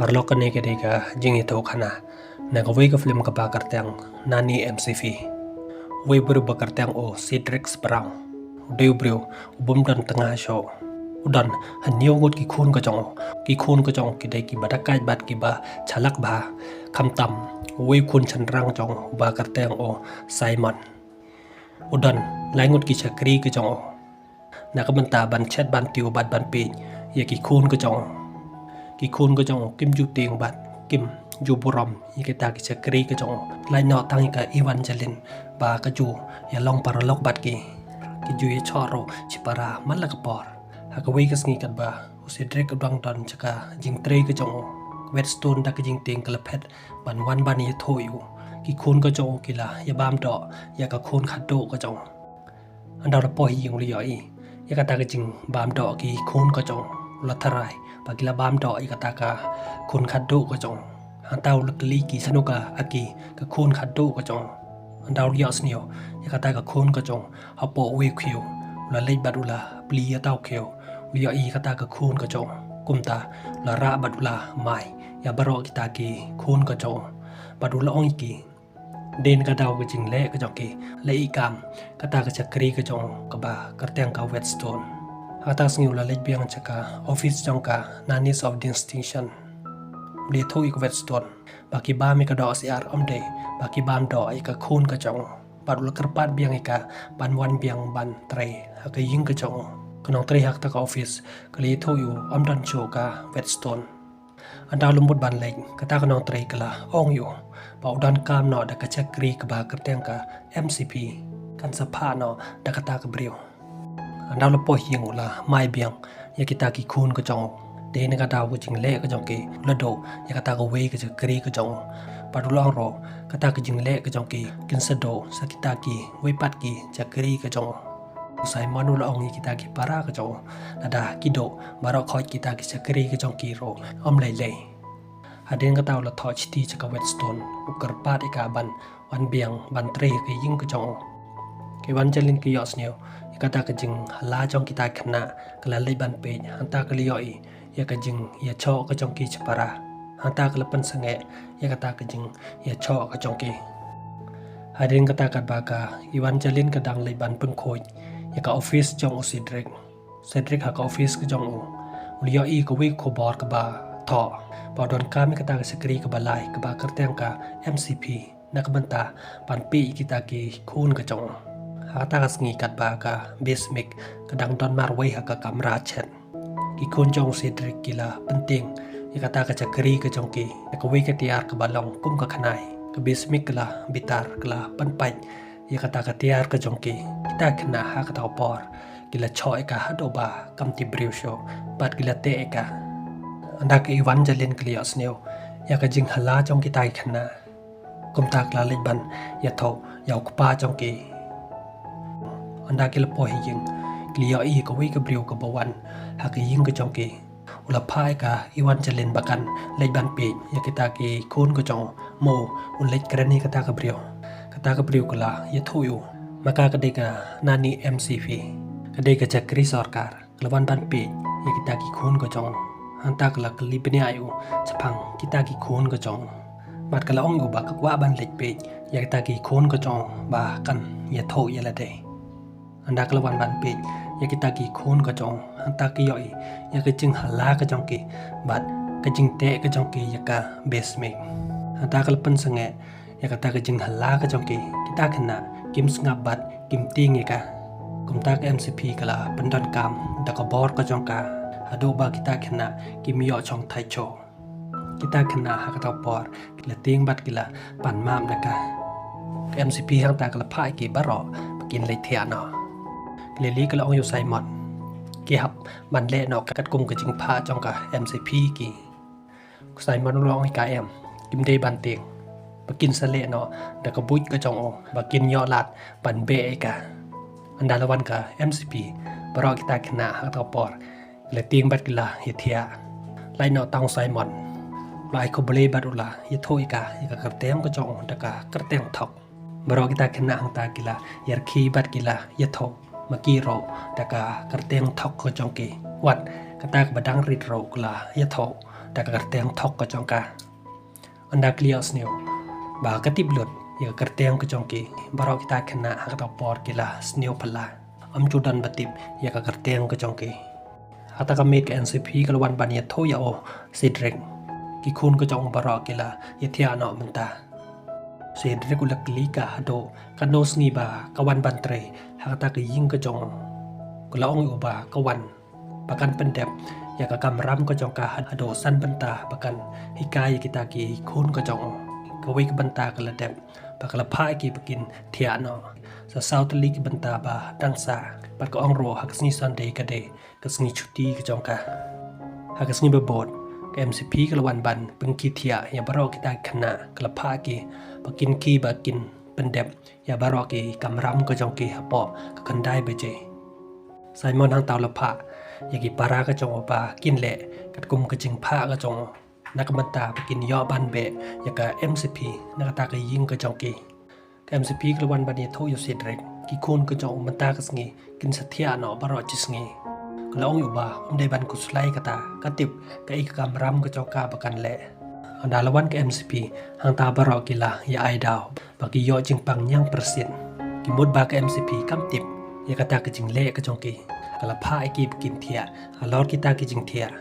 Parlokan ni kedega jingi tau kana na ka ka film ka bakar tiang nani MCV we buru bakar tiang o Cedric Brown deu brio ubum dan tengah show udan hanyo ngot ki khun ka chong ki dai ki badakai bat ki ba chalak ba khamtam we khun chanrang chong bakar tiang o Simon udan laingot ki chakri ka chong na ka banta ban chat ban tiu bat ban pe ye ki khun ka chong kim ju tieng bat kim ju buram yikita ki chakri ka chong lai no tang ka Evangeline ba ka ju ya long paralok bat ki ju ye choro chipara man la ka por ha ka wi ka sngi kat ba Cedric bang ton chaka jing tre ka chong wetstone da ka jing tieng ka laphet ban wan ban ye thoyu ki khun ka chong ki la ya bam do ya ka khun khat do ka chong andaw la po hi yung li yoi ya ka ta ka jing bam do ki khun ka chong la tharai bagila bam do ikata ka khun khaddu ko chong antaw lakli ki sanuka aki ka khun khaddu ko chong antaw yos nio ikata ka khun ko chong hapo we khiu la lei badula pli ataw khiu wi i kata ka khun ko chong kumta la ra badula mai ya baro kita ki khun ko chong badula ong ki den ka daw ka jing le ka chong ki le i kam kata ka chakri ka chong ka ba karteng ka whetstone atas ngiu la lej biang chaka office jongka nanis of distinction le thui ko whetstone baki ba mi ka do siar omde baki bam do ai ka khun ka chong padul karpat biang ika ban wan biang ban tre ha ka ying ka chong kanong tre hak ta ka office ka le thui om dan cho ka whetstone anda lumbut ban lej kata kanong tre kala ong yu ba udan kam no da ka chakri ka ba kerteng ka MCP kan sapha no da kata ka brio andaw la po hieng la mai biang ya kita ki khun ko chong de ne ka daw ko jing le ko chong ki la do ya kata ko we ko kri ko chong padulong ro kata ko jing le ko chong ki kin sa do sa kita ki we pat ki kri ko chong sai manu la ong kita ki para ko chong ada ki do baro khoi kita ki kri ko chong ki ro om lai le aden ka taw la tho chiti chaka whetstone ukar pat ka ban wan biang ban tre ki ying ko chong ke wan chalin ki yos neo kata ka jing hala chong kita khna kala lei ban pe hanta ka lioi ya ka jing ya cho ka chong ki chpara hanta ka lapan sange ya kata ka jing ya cho ka chong ki hadin kata ka ba ka iwan jalin ka dang lei ban pung khoi ya ka office chong o Cedric ha ka office ka chong o lioi ka wi ko bor ka ba tho ba don ka mi kata ka sakri ka balai ka ba karteng ka MCP na ka banta ban pi kita ki khun ka chong hata ka sngi kat ba ka bismik kadang don marway ha ka kamra chen ki khun chong Cedric kila penting ikata ka chakri ka chong ki ka wi ka tiar ka balong kum ka khanai ka bismik kala bitar kala panpai ikata ka tiar ka chong ki kita khna ha ka taw por kila choi ka hado ba kam ti briu sho bat kila te ka anda ka Evangeline klios neo ya ka jing hala chong ki tai khna kum ta kla le ban ya tho yaw pa chong ki anda kila po hiying kliya i ka wi ka brio ka bawan ha ka ying ka chong ki ula phai ka Evangeline bakan lej ban pe ya kita ki khun ka chong mo un lej krani kata ka brio kala ya thoyu maka ka de ka nani MCV ka de ka chakri sarkar lawan ban pe ya kita ki khun ka chong hanta kala kali pni ayu chapang kita ki khun ka chong mat kala ong yu ba ka kwa ban lej pe ya kita ki khun ka chong ba kan ya tho ya la de anda kelawan ban pe ya kita ki khun ka chong anta ki yoi ya ka jing hala ka chong ki bat ka jing te ka chong ki ya ka besmek anta kalpan sange ya kata ka jing hala ka chong ki kita khna kim snga bat kim ting ya ka kumta ka MCP kala pandan kam da ka bor ka chong ka ado ba kita khna kim yo chong thai cho kita khna ha ka ta por kila ting bat kila pan mam na ka MCP hang ta kala phai ki baro pakin le thia no leli kala ong yu Simon ki hap ban le no kat kum ka jing pha chong ka MCP ki Simon lo ong ka em kim de ban teng pakin sa le no da ka buj ka chong o bakin yo lat ban be ka anda lawan ka MCP baro kita khna ha ta por le ting bat kila hi thia lai no tang Simon lai ko ble bat ula hi thoi ka ka kartem ka chong da ka kartem thok baro kita khna hang ta kila yar khi bat kila ya thok makiro daka karteng thok ko chongki wat kata ka badang rit ro kla ya tho dak kerteng thok ka jongka anda clear snew ba katip lut ya kerteng ka jongki barok kita kena hak ta por kila snew pala am judan batip ya ka kerteng ka jongki hata ka make ncp kalwan ban ya tho ya o sidrek ki khun ka jong barok kila ya thia no menta sidrek ulak lika hado kanos ni ba kawan bantre hak ta ka ying ka jong kala ong uba kawan pakan pendep ya ka kamram ka jong ka hado san benta pakan hikai kita ki khun ka jong ka wi ka benta ka la dep pakala phai ki pakin thia no sa south league benta ba dangsa pat ka ong ro hak sni sunday ka de ka sni chuti ka jong ka hak sni ba bot ka mcp ka lawan ban pengki thia ya baro kita khana kala phai ki pakin ki ba kin pendep ya baro ki kamram ka jong ki hapo ka kandai be je Simon hang tau la pha ya ki para ka jong ba kin le kat kum ka jing pha ka jong nak mata pakin yo ban be ya ka mcp nak ta ka ying ka jong ki ka mcp ka wan ban ye tho yo sidrek ki khun ka jong mata ka sngi kin sathia no baro chisngi ka long yu ba dai ban ku slai ka ta ka tip ka ik kam ram ka jong ka bakan le anda lawan ka mcp hang ta baro ki la ya ai daw ba ki yo jing pang nyang persin ki mut ba ka mcp kam tip ya ka ta ka jing le ka jong ki kala pha ai ki kin thia alor kita ki jing thia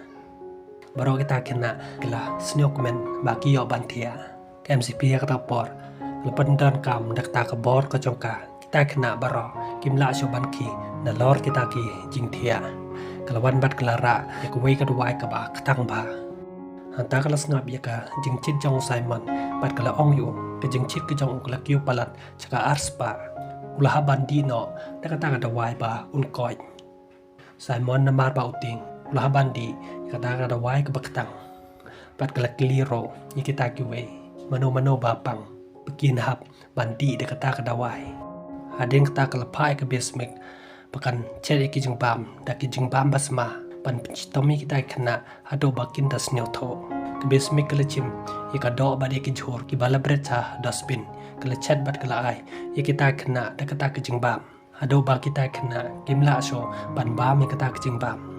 baro kita kena kala snokmen baki yo bantia mcp ka ta por lepan dan kam dak ta ka bor ka jongka kita kena baro kimla sho banki na lor kita ki jingthia kalawan bat klara ya ko wei ka dwai ka ba katang ba hanta kala snap ya ka jingchit jong simon bat kala ong yu ka jingchit ka jong kala kyu palat chaka arspa ulaha bandi no dak ta ka dwai ba un koi simon na mar ba uting ulaha bandi kata kada wai ke bakatang pat kala kliro ni kita kiwe mano bapang pekin hap bandi de kata kada wai adeng kata kala pai ke besmek pakan chere ki jingbam da ki jingbam basma pan tomi kita kena hado bakin das nyotho ke besmek kala chim ye ka do ba de ki jhor ki bala brecha dustbin kala chat bat kala ai ye kita kena da kata ki jingbam hado ba kita kena kimla sho ban ba me kata ki jingbam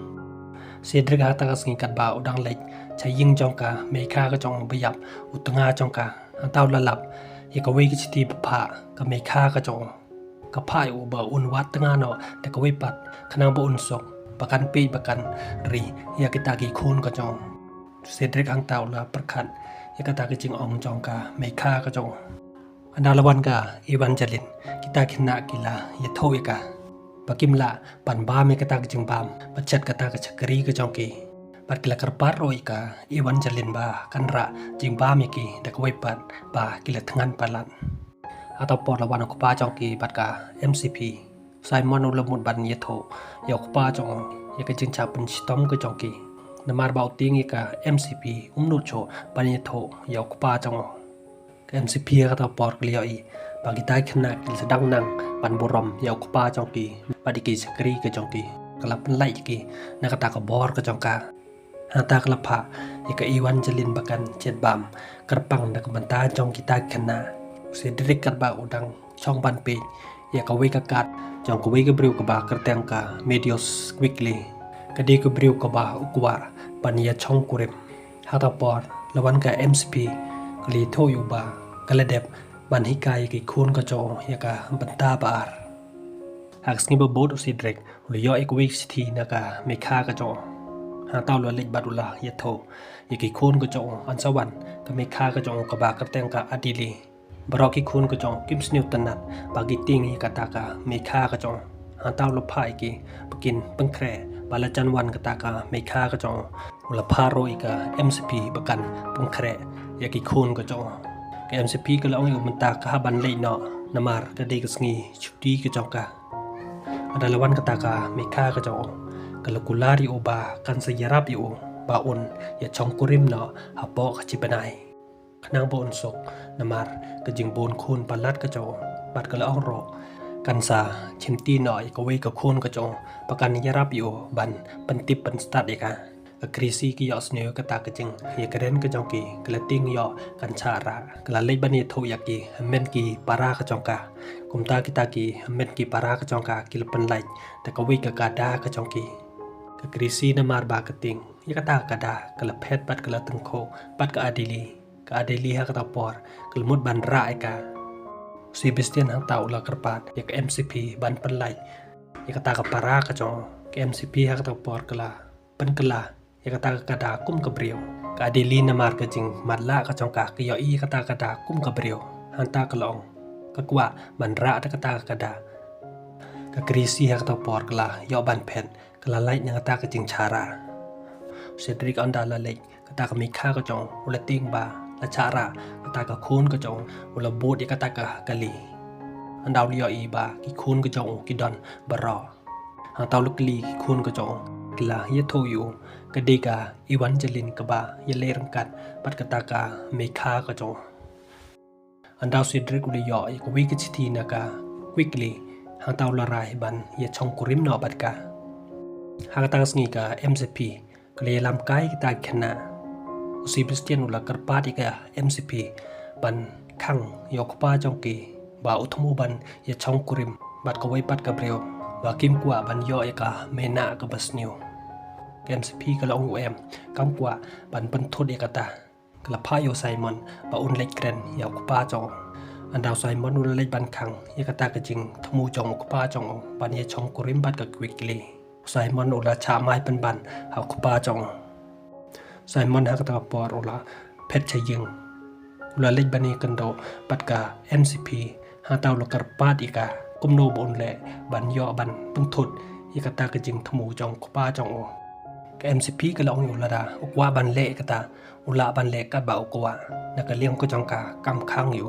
Sidrek hata ka singi kat ba udang lek cha ying jong ka me kha ka jong bayap utanga jong ka antaw lalap ye ka wei ki chiti pha ka me kha ka jong ka phai u ba un wat tanga no te ka wei pat khanang ba un sok pakan pe pakan ri ya kita ki khun ka jong Sidrek ang taw la prakhat ye ka ta ki jing ong jong ka me kha ka jong andalawan ka evangelin kita khina kila ye thoi ka Pakimla pan ba me kata jing bam bachat kata ka chakri ka jongki par kila karpar roi ka evangelin ba kanra jing ba me ki dak wei pat ba kila thangan palan atau por lawan ko pa jongki bat ka mcp simon ulamut ban ye tho ya ko pa jong ye ka jing cha pun stom ka jongki namar ba uting ka mcp umnu cho ban ye tho ya ko pa jong mcp ka ta por klia i bagi tai khna kil sedang nang pan borom ya ko pa jongki padiki sakri ke jongki kalap lai ki nakata ka bor ka jongka hata kalapha ika iwan jalin bakan chet bam karpang nak manta jong kita khna sidrik kat ba udang chong ban pe ya ka wei ka kat jong ko wei ka briu ka ba kerteng ka medios quickly kadi ka briu ka ba ukwa pan ya chong kurem hata por lawan ka mcp kali tho yu ba kaladep ban hikai ki khun ka jo ya ka banta bar hak sni ba bod sidrek ul yo ek week thi na ka me kha ka jo ha taw lo lek badula ye tho ye ki khun ka jo an sawan ka me kha ka jo ka ba ka teng ka adili baro ki khun ka jo kim sniu tanat ba gi ting ka ta ka me kha ka jo ha taw lo phai ki pakin pangkre bala chan wan ka ta ka me kha ka jo ula pharo ika mcp bakan pangkre ye ki khun ka jo ka mcp ka la ong umta ka ban le no namar ka de ka sngi chuti ka jo ka Adalawan kataka me kha ka jo kalakulari o ba kan sa yarap yu ba un ya chong kurim no hapo ka chipanai khanang bon sok namar ka jing bon khun palat ka jo bat ka la ong ro kan sa chimti no ka wei ka khun ka jo pakan yarap yu ban pantip pan start ka krisi ki yo sneu ka ta ka jing ye karen ka jong ki klating yo kan chara kala le bani tho yaki men ki para ka jong ka kumta kita ki men ki para ka jong ka kil pan lai ta ka wi ka da ka jong ki ka krisi na mar ba ka ting yakata kada kala phet pat kala tengko pat ka adili ha kata por kala mut ban ra eka Sebastian hang tau la kerpat yak MCP ban penlai yakata ka para ka jong ke MCP ha kata por kala pen kala yakata kada kum ka brio ka adili na mar ka jing matla ka jong ka yo i kata kada kum ka brio hang ta kalong ka kwa ban ra ta kata kada ka krisi ha kata por kala yo ban phet kala lai na kata ka jing chara Cedric anda la lek kata ka mikha ka jong ula ting ba la chara kata ka khun ka jong ula bot ya kata ka kali andau liyo i ba ki khun ka jong ki don baro hang tau lukli ki khun ka jong kila ye tho yu ka de ka Evangeline ka ba ye le rangkat pat kata ka mikha ka jong andau Cedric ula yo i ko wi ki chiti na ka quickly hang tau la rai ban ye chong kurim no bat ka hang tang sngi ka MCP kle lam kai kita khna Sebastian ula karpat ika MCP ban khang yokpa jongki ba uthmu ban ye chong kurim bat ko wai pat ka breo ba kim kwa ban yo eka mena ka basniu MCP kala ong em kam kwa ban pan thod ekata kala phayo Simon ba un lek kren yokpa jong andau Simon ula lek ban khang ekata ka jing thmu jong okpa jong ban ye chong kurim bat ka quickly Simon ula cha mai pan ban ha okpa jong Simon ha kata por ula phet chaying ula lek bani kando pat ka MCP ha tau lo karpat ika kumno bon le ban yo ban pung thut ikata ka jing thmu jong pa jong o ka MCP ka long ula da okwa ban le kata ula ban le ka ba okwa na ka liang ko jong ka kam khang yu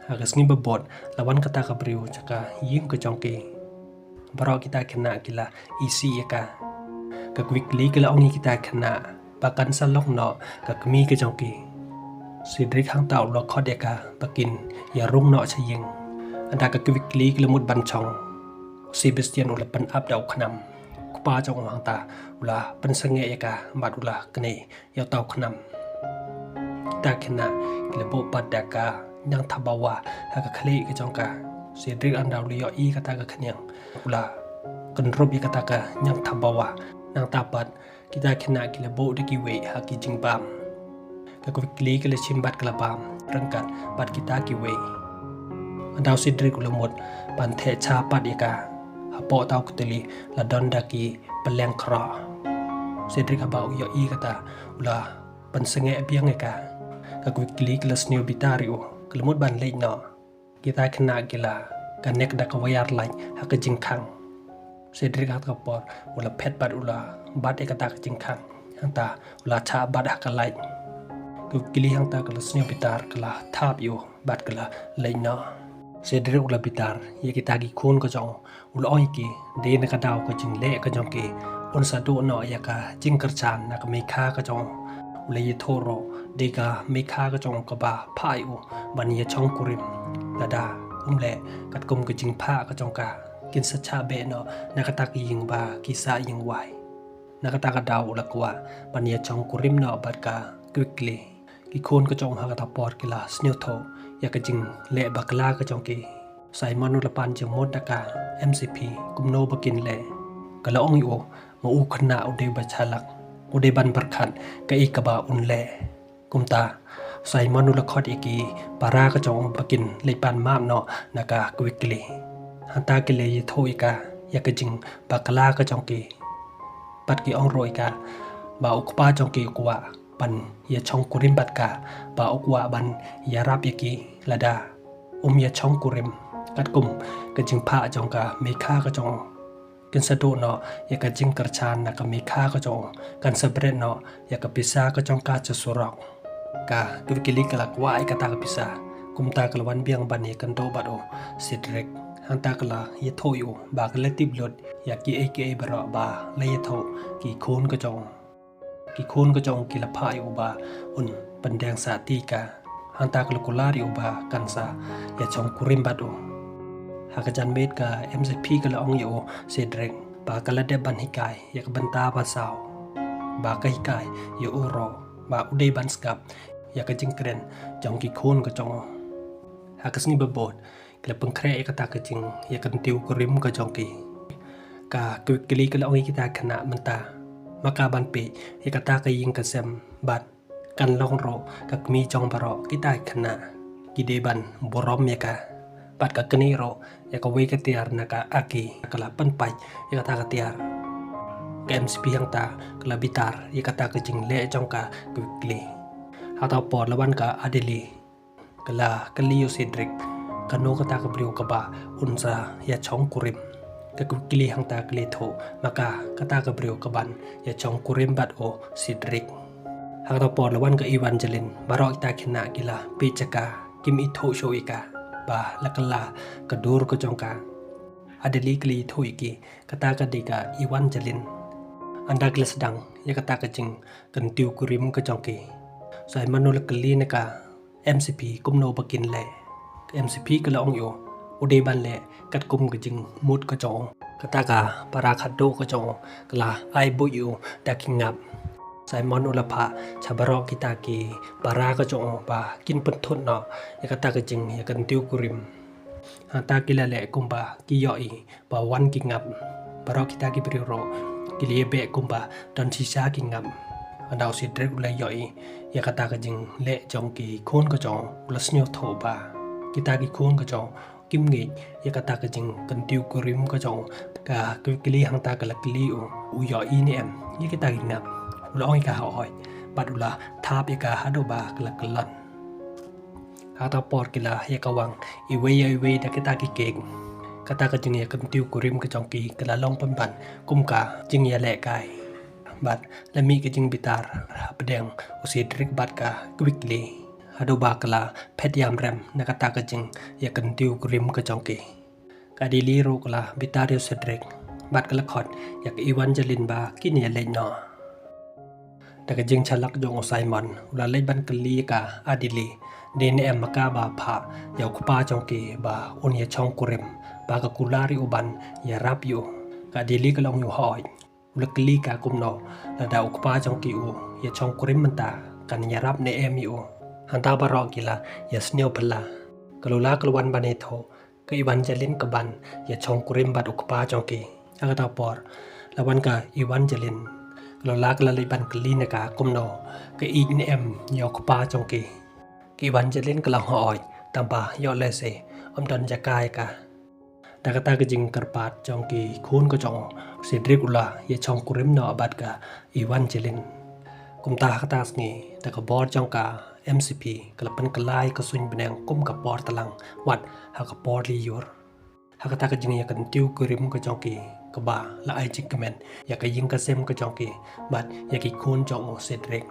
ha ka sngi babot lawan kata ka briu chaka ying ko jong ki baro kita kena kila isi ika ka quickly kala ongi kita kena bakan salok no ka kmi ke jongki Cedric hang tau lo khod eka bakin ya rung no chaying anda ka quickly klemut ban chong Sebastian ula pan up dau khnam kupa jong hang ta ula pan sange eka mat ula kne ya tau khnam ta khna klebo padaka nyang thabawa ha ka khle ke jongka Cedric andau liyo i kata ka khnyang ula kanrop i kata ka nyang thabawa nang tapat kita kena kila bo de ki we ha ki jing bam ka ko kli kila chim bat kala bam rangkat bat kita ki we andau Cedric ulamot ban the cha pat eka ha po tau kuteli la don da ki peleng kra Cedric ha bau yo i kata ula pan senge biang eka ka ko kli kila sneu bitario kelemut ban le no kita kena kila kanek da ka wayar lain ha ka jing khang Cedric hat kapor ula phet bat ula bat ekata ka jingkhang hangta ula cha bat hakalai ku kili hangta kala snyo pitar kala thap yo bat kala leina Cedric ula pitar ye kita gi khun ko jong ula oi ki de na ka daw ko jing le ka jong ki on sa do no ya ka jing kar chan na ka me kha ka jong ula ye thoro de ka me kha ka jong ka ba phai u ban ye chong kurim lada le kat kum ka jing pha ka jong ka kin sa cha be no nakata ki ying ba ki sa ying wai nakata ka daw la kwa ban ye chong kurim no bat ka quickly ki khon ka chong ha ka por kila sneu tho ya ka jing le bakla ka chong ki Simon la pan jing mod ka MCP kumno bakin le kala ong yo ma u khna u de ba chalak u de ban barkhat ka ik ka ba un le kumta Simon la khot iki para ka chong bakin le pan mam no naka quickly hanta ke le thoi ka ya ka jing bakla ka chong ki pat ki ong roi ka ba ukpa chong ki kwa pan ya chong kurim bat ka ba ukwa ban ya rap ya ki lada ya chong kurim kat kum ka jing pha chong ka me kha ka chong kin sa do no ya ka jing kar chan na ka me kha ka chong kan sa bre no ya ka pisa ka chong ka cha surok ka tu ki li ka la kwa ai ka ta ka pisa kum ta ka wan biang ban ye kan do ba do Cedric hanta kala ye tho yu ba kala tip lot ya ki aka baro ba la ye tho ki khon ka chong ki la pha yu ba un pandang sa ti ka hanta kala kulari yu ba kan sa ya chong kurim ba do ha ka jan met ka MCP kala ong yu Cedric ba kala de ban hikai ya ka banta ba sao ba ka hikai yu uro ba udai ban skap ya ka jing kren chong ki khon ka chong ha ka sngi ba bot kala pengkre kata ka jing ya kan tiu kurim ka jongki ka quickly kala ongi kita kena menta maka ban pe ya kata ka yin ka sem bat kan long ro ka mi chong baro kita khana ki ban borom ya ka bat ka kni ro ya ka we ka tiar na ka aki kala pan pai ya kata ka tiar ka MCP yang ta kala bitar ya kata ka jing le chong ka kli atau por lawan ka adili kala kali yo Cedric kano kata ka brio ka ba unsa ya chong kurim ka kli hang ta kli tho maka kata ka brio ka ban ya chong kurim bat o Cedric atau por lawan ka Evangeline barok ta khina kila pichaka kim itho show ika ba lakala kadur ko chongka adeli kli tho iki kata ka dika Evangeline anda klas dang ya kata ka jing kan tiu kurim ka chongki sai manul kli ne ka MCP kumno bakin le MCP ka long yo ude ban le kat kum ka jing mut ka chong kata ka para khado ka chong kala ai bu yu dakingap sai manul pha chabaro kita ki para ka chong ba kin pun no ya kata ka jing ya kan tiu kurim ta kila le kumba ki yoi ba wan ki ngap baro kita ki biro kili be kumba dan sisa ki ngap andau si drek ulai yoi ya kata ka jing le jong ki khon ka jong ulasnyo tho ba kita ki khon ka jong kim ngi ya kata ka jing kan tiu kurim ka jong ka kili hang ta ka la kili u yoi ni em ya kita ki ngap ulong ka hoi padula thap ya ka hado ba kala kalan atau por kila ya kawang iwe da kita ki keng kata ka jing ya kan tiu kurim ka jong ki kala long pamban kumka jing ya le kai bat lami ka jing bitar pedeng usi Cedric bat ka quickly hado ba kala phet yam rem na kata ka jing ya kan tiu kurim ka jong ki ka di li ro kala bitar yo Cedric bat kala khot ya ka Evangeline ba kin ya le no da ka jing chalak jong Simon ula le ban kali ka adili dene em maka ba pha ya kupa jong ki ba un ya chong kurim ba ka kulari uban ya rap yo ka dili ka long yo hoi ulakli ka kumno la da kupa jong ki u ya chong kurim menta kan ya rap ne em yo hanta baro kila ya sneo pala kalula kalwan bane tho ka Evangeline ka ban ya chong kurim bat kupa jong ki aga ta por lawan ka Evangeline kalula kala le ban kli ne ka kumno ka i ne em ya kupa jong ki Evangeline ka lang hoi tamba yo le se don jakai ka da kata ka jing karpat jong ki khun ko jong Cedric ula ye chong kurim no abat ka Evangeline kumta kata sngi da ka bor jong ka MCP kalapan kalai ka suin benang kum ka por talang wat ha ka por li yor ha kata ka jing ya kan tiu kurim ko jong ki ka ba la ai jik kamen ya ka ying ka sem ko jong ki bat ya ki khun jong Cedric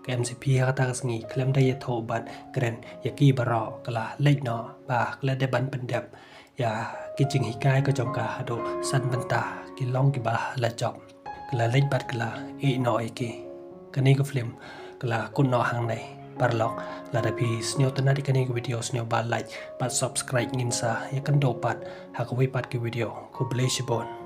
ka MCP kata ka sngi klem da ye tho bat kren ya ki baro kala leit no ba kala de ban pendep ya ki jing hikai ko jong ka hado san banta ki long ki ba la job kala leit bat kala e no e ki kani ko film kala kun no hang nei parlok la da pi sneo tanadi kani ko video sneo ba like ba subscribe ngin sa ya kan do pat ha ko wi pat ki video ko bless bon